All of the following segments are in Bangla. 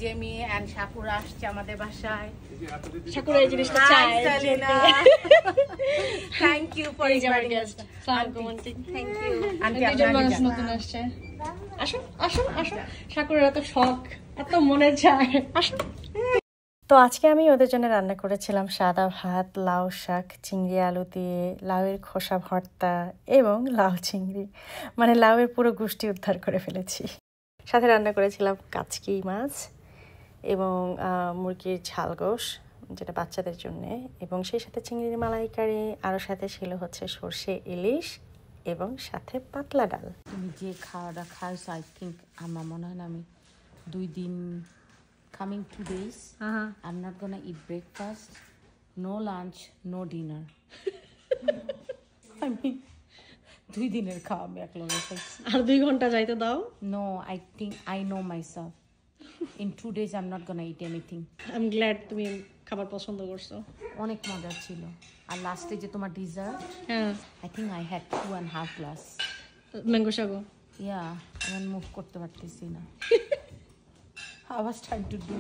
জেমি এন্ড সাকুরা আসছে আমাদের বাসায়। সাকুরা এই জিনিসটা চায়। Thank you for inviting us. Thank you aunty. দুজন মানুষ নতুন আসছে। আসো আসো আসো, সাকুরার এত শখ, এত মনে চায়, আসো। তো আজকে আমি ওদের জন্য রান্না করেছিলাম সাদা ভাত, লাউ শাক, চিংড়ি আলু দিয়ে, লাউয়ের খোসা ভর্তা এবং লাউ চিংড়ি, মানে লাউয়ের পুরো গোষ্ঠী উদ্ধার করে ফেলেছি। সাথে রান্না করেছিলাম কাচকি মাছ এবং মুরগির ঝাল গোশ, যেটা বাচ্চাদের জন্যে, এবং সেই সাথে চিংড়ির মালাইকারি, আরও সাথে ছিল হচ্ছে সর্ষে ইলিশ এবং সাথে পাতলা ডাল। তুমি যে খাওয়াটা খাইছো, আই থিঙ্ক আমার মনে হয় না আমি 2 দিন, coming 2 days, I'm not gonna eat breakfast, no lunch, no dinner. I mean 2 দিনের খাওয়া আমি একলগে খাইছি। আর 2 ঘন্টা যাইতে দাও। No, I think I know myself. In 2 days I'm not gonna eat anything. I'm glad তুমি খাবার পছন্দ করছো। অনেক মজা ছিল। আর লাস্টে যে তোমার dessert, I think I had 2.5 glass mango sago. Yeah, আমি মুভ করতে পারতেছি না। I was trying to do,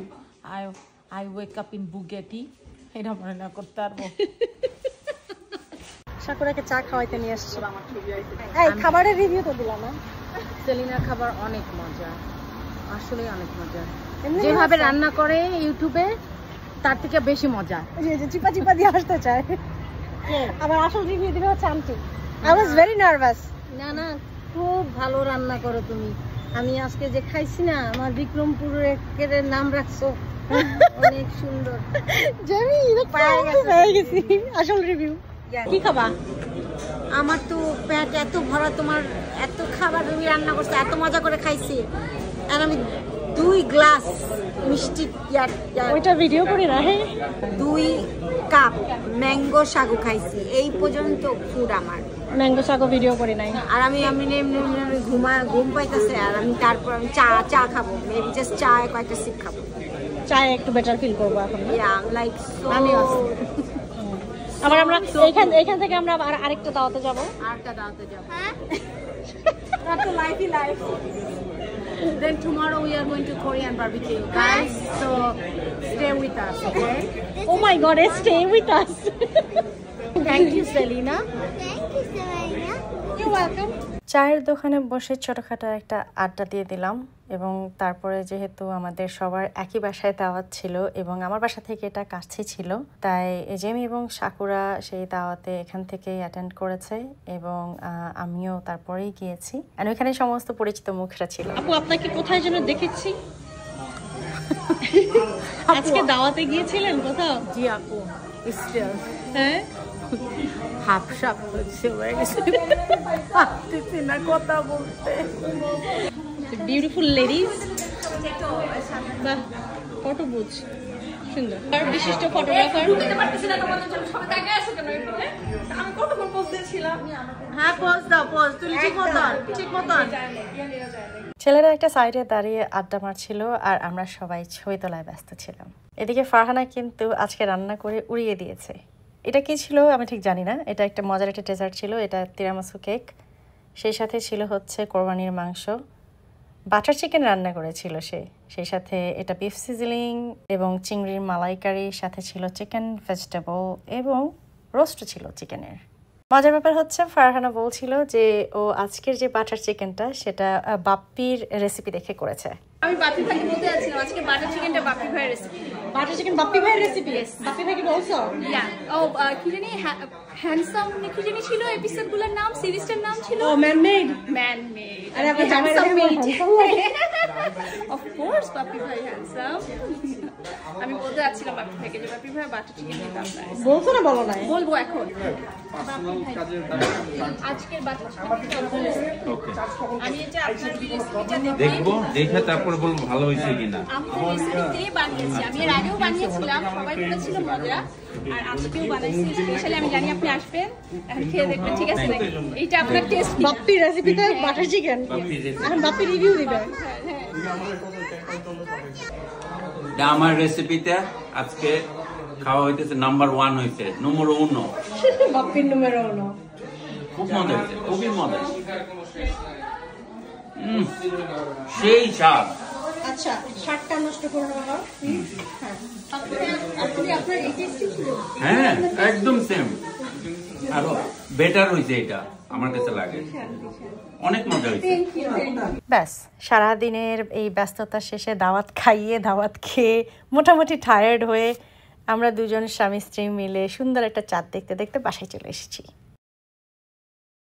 I wake up in Bugatti. এটা মনে না করতে পারবো। সাকুরাকে চা খাওয়াইতে নিয়ে আসছি। এই খাবারের রিভিউ তো দিলাম না। সেলিনার খাবার অনেক মজা, আসলে অনেক মজা। যেভাবে রান্না করে ইউটিউবে, তার থেকে বেশি মজা। যে চিপা চিপা দিয়ে আসতে চায়। আমার আসল রিভিউ দিবে হচ্ছে aunty. I was very nervous. না না, খুব ভালো রান্না করো তুমি। আমি আজকে যে খাইছি না, আমার বিক্রমপুরের নাম রাখছো, অনেক সুন্দর। জেমি পেয়ে গেছি আসল রিভিউ। কি খাবা? আমার তো পেট এত ভরা, তোমার এত খাবার তুমি রান্না করছো, এত মজা করে খাইছি। আর আমি 2 গ্লাস মিষ্টি, ওইটা ভিডিও করি না, 2 কাপ ম্যাঙ্গো সাগু খাইছি। এই পর্যন্ত ফুড আমার। ম্যাঙ্গো সাগো ভিডিও করি নাই। আর আমি ঘুম পাইতেছে, আর আমি তারপর আমি চা খাবো, মেবি জাস্ট চা কয়েকটা সিপ খাবো। চায়ে একটু বেটার ফিল করবো এখন। লাইক আমি আবার আমরা এইখান থেকে আমরা আরেকটা দাওয়াতে যাবো। Then tomorrow we are going to Korean barbecue, guys. So stay with us, okay? Oh my God, stay with us. Thank you, Selena. Thank you, Selena. You're welcome. চায়ের দোকানে বসে ছোটোখাটো একটা আড্ডা দিয়ে দিলাম, এবং তারপরে যেহেতু আমাদের সবার একই বাসায় দাওয়াত ছিল এবং আমার বাসা থেকে এটা কাছে ছিল, তাই জেমি এবং সাকুরা সেই দাওয়াতে এখান থেকেই অ্যাটেন্ড করেছে এবং আমিও তারপরেই গিয়েছি। আর ওইখানে সমস্ত পরিচিত মুখরা ছিল। আপু, আপনাকে কোথায় যেন দেখেছি? আজকে দাওয়াতে গিয়েছিলেন কোথাও? জি আপু, স্টিল হ্যাঁ, হাফসাপ হয়ে গেছে, পারতেছি না কথা বলতে। বিউটিফুল লেডিজ, বাহ, ফটো বুঝ সুন্দর। আর বিশিষ্ট ফটোগ্রাফার। হ্যাঁ, পোজ দাও, পোজ তুলি ঠিক মতন, ঠিক মতন। ছেলেরা একটা সাইডে দাঁড়িয়ে আড্ডা মারছিল আর আমরা সবাই ছবি তোলায় ব্যস্ত ছিলাম। এদিকে ফারহানা কিন্তু আজকে রান্না করে উড়িয়ে দিয়েছে। এটা কি ছিল আমি ঠিক জানি না, এটা একটা মজার একটা ডেজার্ট ছিল, এটা তিরামিসু কেক, সেই সাথে ছিল হচ্ছে কোরবানির মাংস, বাটার চিকেন রান্না করেছিল সে, সেই সাথে এটা বিফ সিজলিং এবং চিংড়ির মালাইকারি, সাথে ছিল চিকেন ভেজিটেবল এবং রোস্ট ছিল চিকেনের। মজার ব্যাপার হচ্ছে ফারহানা বলছিল যে ও আজকের যে বাটার চিকেনটা সেটা বাপ্পির রেসিপি দেখে করেছে। আমি বাপ্পি ভাইকে বলতে যাচ্ছিলাম আজকে বাটার চিকেনটা বাপ্পি ভাইয়ের রেসিপি। বাটার চিকেন বাপ্পি ভাইয়ের রেসিপি? বাপ্পি ভাইকে বলছো? ইয়া, ও কি জানি হ্যান্ডসাম কি জানি ছিল এপিসোডগুলোর নাম, সিরিজটার নাম ছিল ও ম্যানমেড। আরে আপনি handsome made, of course Bappi ভাই হ্যান্ডসাম। আমি বলতে যাচ্ছিলাম বাপ্পি ভাইকে যে বাপ্পি ভাই বাটার চিকেন দিতে আপনারা বলছো না? বলো না, বলবো এখন। আজকের বাটার চিকেন আমি এটা আপনাদের রেসিপিটা দেখবো, দেখে তারপর বলবো ভালো হয়েছে কিনা। আমি বানিয়েছি, আমি এর আগেও বানিয়েছিলাম, সবাই বলেছিল মজা, আর আজকেও বানাইছি স্পেশালি। আমি জানি আপনি আসবেন, এখন খেয়ে দেখবেন, ঠিক আছে? এইটা আপনার টেস্ট। বাপ্পি রেসিপিতে বাটার চিকেন, এখন বাপ্পি রিভিউ দিবেন। আমার রেসিপিতে আজকে খাওয়া হইতেছে নাম্বার 1 হয়েছে, নম্বর 1 বাপ্পির নম্বর 1। খুব মজা হয়েছে, খুবই মজা, সেই স্বাদ। আচ্ছা শাকটা নষ্ট করো না বাবা প্লিজ। হ্যাঁ আসলে আপনার এই টেস্টই ছিল। হ্যাঁ একদম সেম, আরো বেটার হয়েছে এটা আমার কাছে লাগে, অনেক মজা হয়েছে। ব্যাস সারাদিনের এই ব্যস্ততা শেষে দাওয়াত খাইয়ে দাওয়াত খেয়ে মোটামুটি টায়ার্ড হয়ে আমরা দুজন স্বামী স্ত্রী মিলে সুন্দর একটা চাঁদ দেখতে দেখতে বাসায় চলে এসেছি।